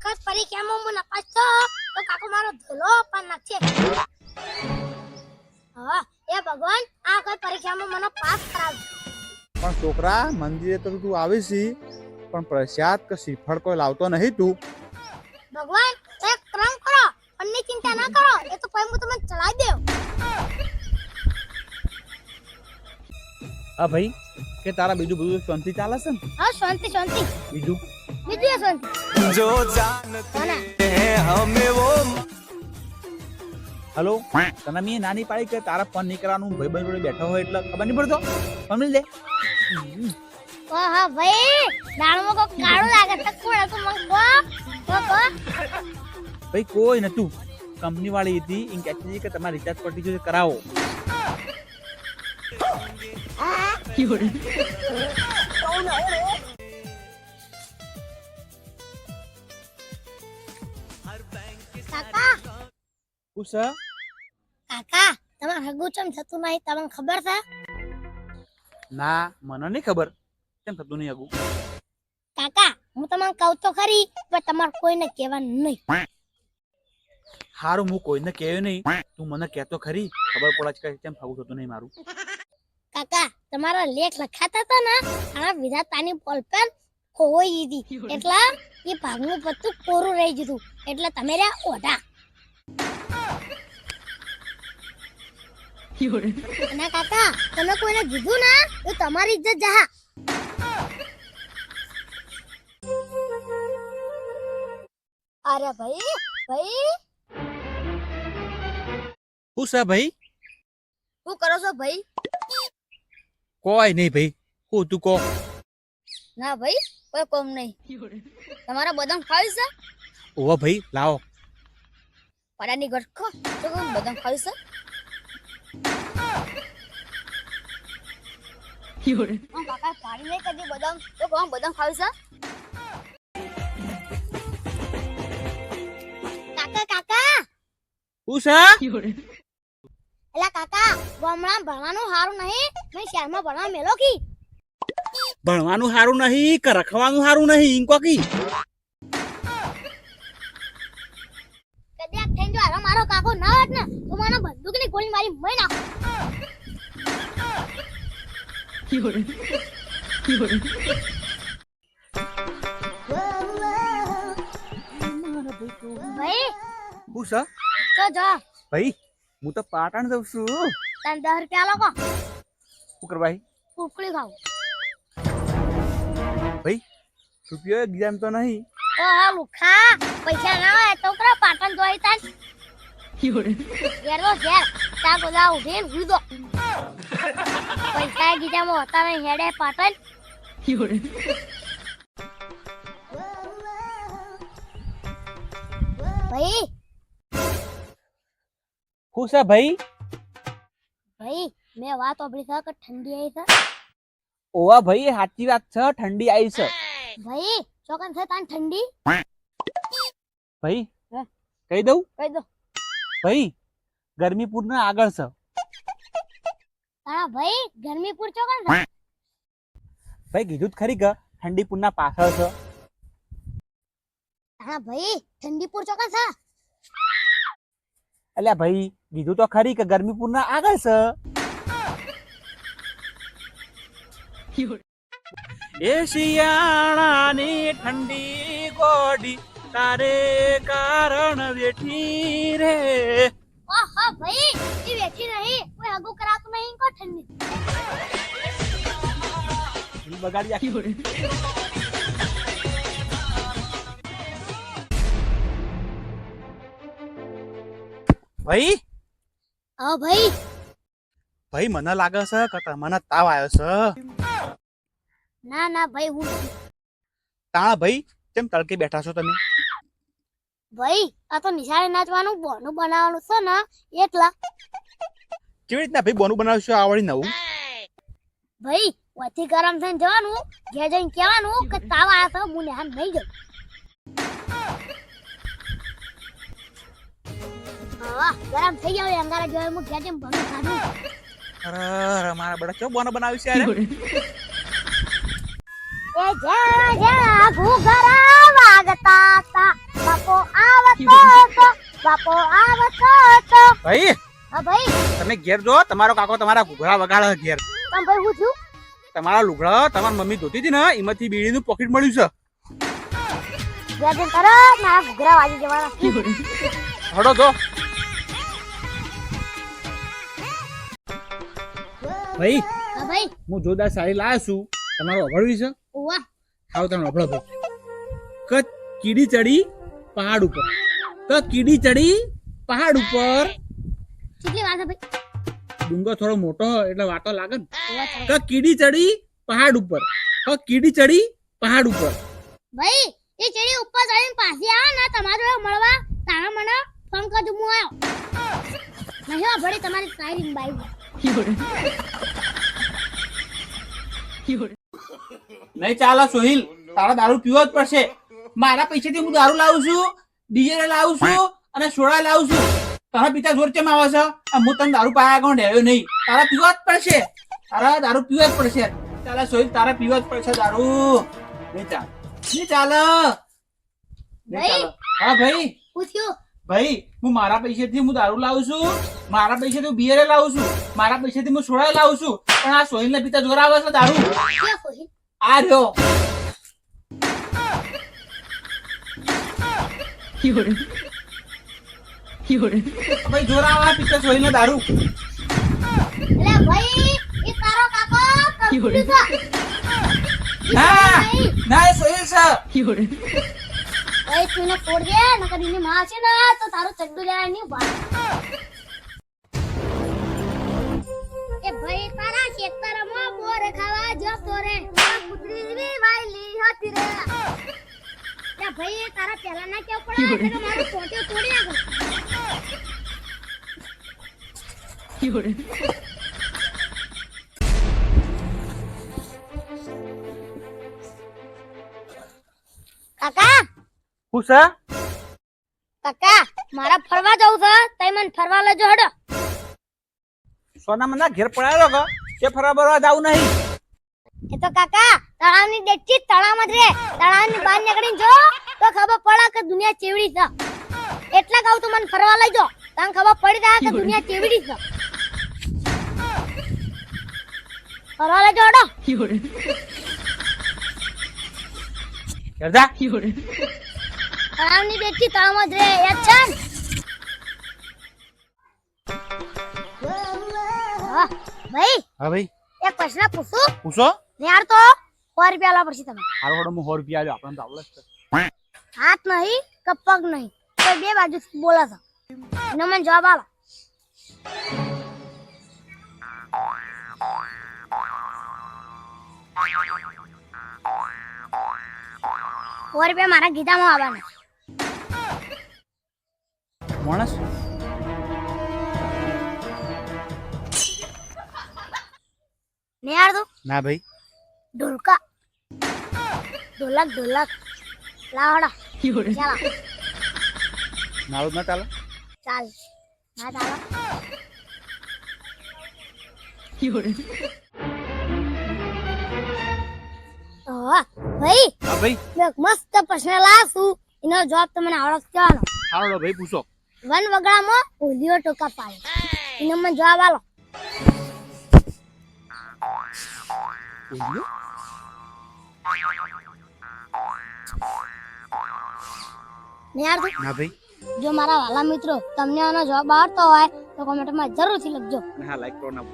આખા પરીક્ષામાં હું નપાસ તો કાકો મારો ધોલો પણ નાખશે. હા એ ભગવાન આ કોઈ પરીક્ષામાં મને પાસ કરાવ. પણ છોકરા મંદિરે તો તું આવી છી પણ પ્રસાદ કે શ્રીફળ કોઈ લાવતો નહીં તું. ભગવાન એક કામ કરો અન્ની ચિંતા ના કરો એ તો પછી હું તમને ચલાવી દેવ. હા ભાઈ કે તારા બીજું બધું શાંતિ ચાલે છે ને? હા શાંતિ શાંતિ. બીજું બીજું એ શાંતિ. जो जानते हैं हमें वो હલો તને મેં નાની પાડી કે તારા ફોન નીકળવાનું ભાઈ બંધ જોડે બેઠો હોય એટલે ખબર નહીં પડતો સમજી લે. હા ભાઈ દાળમાં કો કાળું લાગે તો કોણ હતું મને કો ભાઈ કોઈ નતું કંપની વાળી હતી એમ કહેતી હતી કે તમારે રિચાર્જ પટી ગયું છે, કરાવો. કાકા પૂછ કાકા તમારે હગું ચમ થતું નહીં તમને ખબર છે? ના મને નહીં ખબર કેમ થતું નહીં આગું. કાકા હું તમને કહું તો ખરી પણ તમારે કોઈને કહેવાનું નહીં. હારું હું કોઈને કહ્યું નહીં તું મને કહેતો ખરી ખબર પડે છે કે કેમ થવું થતું નહીં મારું. કાકા તમારો લેખ લખાતા હતા ને આ વિધાતાની બોલપેન ખોવાઈ ગઈ એટલે એ ભાગનું પત્તું કોરું રહી ગયું એટલે તમે રહ્યા ઓઢા. ના કાકા તમે કોઈને કીધું ના તો તમારી ઇજ્જત જા. અરે ભાઈ ભાઈ શું છે ભાઈ? શું કરો છો ભાઈ? કોઈ નહીં ભાઈ હું તું કહો. ના ભાઈ કોઈ કોમ નહીં. તમારા બદામ ખાવી છે? ઓવા ભાઈ લાવો. પડાની ગટકો તો કોમ બદામ ખાવી છે? કાકા પાડી નહીં કદી બદામ તો કોમ બદામ ખાવી છે? કાકા કાકા શું છે? એલા કાકા ગામડામાં ભણવાનું સારું નહીં મેં શહેરમાં ભણવા મેલો કી. ભણવાનું સારું નહીં કે રખવાનું સારું નહીં ઇન કોકી. કદાચ થઈને જો હારો મારો કાકો ના હોત ને તો મને બંદૂકની ગોળી મારી મરી નાખો. ભાઈ શું છે? તો જો ભાઈ હું તો પાટણ જઉં છું. તને 10 રૂપિયા લોકો શું કર ભાઈ? કુકડી ખાવ. ભાઈ રૂપિયો એક્ઝામ તો નહીં. ઓ હા લુખા પૈસા ના હોય તો કરો પાટણ જોઈ તાન. ઘેર તો ઘેર તા ગોદા ઉઠીને હુઈ દો. પૈસા ગીજામાં હોતા નહીં હેડે પાટણ. ભાઈ શું છે ભાઈ? ભાઈ મેં વાત સાંભળી છે કે ઠંડી આવી છે. ઓવા ભાઈ સાચી વાત છે ઠંડી આવી છે. ભાઈ ચોકન છે તાન ઠંડી? ભાઈ હે? કહી દઉં કહી દો. ભાઈ ગરમીપુર ના આગળ છે. તારા ભાઈ ગરમીપુર ચોકન છે? ભાઈ કીધું જ ખરી કે ઠંડીપુર ના પાછળ છે. તારા ભાઈ ઠંડીપુર ચોકન છે? એટલે ભાઈ કીધું તો ખરી કે ગરમીપુર ના આગળ છે. એ શિયાળાની ઠંડી ગોડી તારે કારણ વેઠી રે. ઓહો ભાઈ એ બેઠી નહીં કોઈ હગું કરાતું નહીં કો ઠંડી. બગાડી આખી. ભાઈ હા ભાઈ ભાઈ મને લાગે છે કે તમને તાવ આવ્યો છે. ના ના ભાઈ હું તાણા ભાઈ કેમ તડકે બેઠા છો તમે? ભાઈ આ તો નિશાળે નાચવાનું બોનું બનાવવાનું છે ને એટલા. કેવી રીતના ભાઈ બોનું બનાવશો આવડી નવું? ભાઈ વધી ગરમ થઈને જવાનું ઘેર જઈને કહેવાનું કે તાવ આવ્યો તો હું નેહાન નહીં જાઉં. હા ગરમ થઈ જાવ અંગારા જોઈ હું ઘેર જઈને ભણું ખાધું. અરે મારા બડા કેવું બોનું બનાવ્યું છે યાર? એ જા જા ઘૂઘરા વાગતા તા આવતો હતો, બાપો આવતો હતો. ભાઈ હા ભાઈ, તમે ઘેર જો, તમારો કાકો તમારા ઘૂઘરા વગાડે છે ઘેર. પણ ભાઈ હું થયું? તમારા લુગડા તમારી મમ્મી ધોતી હતી ને એમાંથી બીડીનું પોકેટ મળ્યું છે. ઘેર જઈને તરત મારા ઘૂઘરા વાગી જવાના. હડો જો ભાઈ, હા ભાઈ, હું જોરદાર સાડી લાવ્યો છું, તમારું અભળવી છે? ઉવા, આવો તમે અભળો ભાઈ. કે કીડી ચડી પહાડ ઉપર, કે કીડી ચડી પહાડ ઉપર. કેટલી વાત છે ભાઈ? ડુંગર થોડો મોટો હોય એટલે વાતો લાગે ને. ઉવા ચાલો. કે કીડી ચડી પહાડ ઉપર, કે કીડી ચડી પહાડ ઉપર. ભાઈ એ ચડી ઉપર ચડીને પાછી આવે ને તમારો જોડે મળવા તારા મને ફોન કરજો, હું આવ્યો નહીં. ભળી તમારી સાઈડ બાઈ નહીં ચાલે સોહિલ, તારા દારૂ પીવો જ પડશે. મારા પૈસાથી હું દારૂ લાવું છું, ડીજે લાવું છું અને સોડા લાવું છું. તારા પિતા જોર કેમ આવે છે? હું તને દારૂ પાયા કોણ ડેવ્યો નહીં. તારા પીવો જ પડશે, તારા દારૂ પીવો જ પડશે. ચાલે સોહિલ, તારા પીવો જ પડશે દારૂ. નહીં ચાલે, નહીં ચાલે, નહીં ચાલે. હા ભાઈ, પૂછ્યું ભાઈ હું મારા પૈસાથી હું દારૂ લાવું છું, મારા પૈસાથી હું બિયર લાવું છું, મારા પૈસાથી હું સોડા લાવું છું, પણ આ સોહિલ ને પિતા જોર આવે છે દારૂ. ક્યાં સોહિલ? આ રહ્યો. ભાઈ જોર આવે પિતા સોહિલ ને દારૂ. એટલે ભાઈ એ તારો કાકો કંપની છે. ના ના, એ સોહિલ છે. ભાઈ તું એને છોડ દે, નકર એની માં છે ને તો તારું ચડ્ડું જાય નહીં ભાઈ. એ ભાઈ તારા ખેતરમાં બોર ખાવા જતો રે, કુતરી વી વાયલી હતી રે. એ ભાઈ તારા પેલા ના કેવું પડે એટલે મારું પોતે તોડી નાખો. કાકા, હું છે? કાકા મારા ફરવા જવું છે, તઈ મને ફરવા લેજો હડો. સોના મને ઘેર પડાયેલો કે તે ફરવા બરવા જાવું નહીં. એ તો કાકા તળાવની ડેચી તળાવમાં જ રે, તળાવની બહાર નીકળીને જો તો ખબર પડે કે દુનિયા ચેવડી છે. એટલે કહું તું મને ફરવા લઈ જો, તને ખબર પડી જાય કે દુનિયા ચેવડી છે. ફરવા લેજો હડો. ઘેર જા. તળાવની ડેચી તળાવમાં જ રે, યાદ છે ને? હા ભાઈ, હા ભાઈ, એક પ્રશ્ન પૂછું? પૂછો. યાર તો 100 રૂપિયા આલવા પડશે તમે. હારો હારો હું 100 રૂપિયા આલ્યો, આપણને તો આવડે જ છે. હાથ નહીં કે પગ નહીં, તો બે બાજુ બોલે છે. એનો મને જવાબ આલો. સો રૂપિયા મારા ગીતામાં આવવાના. માણસ ને યાર તું ના ભાઈ, ઢોલકા ઢોલક લાવડા ચાલો. મારું ના ચાલે. ચાલ ના ચાલો. હા ભાઈ, હા ભાઈ, એક મસ્ત પ્રશ્ન લાવશું, એનો જવાબ તમને આવડે કહેવાનો. હારો ભાઈ પૂછો. વન વગડામાં ઓલિયો ટોકા પાડે, એનો મને જવાબ આલો. ને યાર તું ના ભાઈ, જો મારા વાલા મિત્રો તમને આનો જવાબ આવડતો હોય તો કોમેન્ટમાં જરૂરથી લખજો. હા લાઈક કરો ના.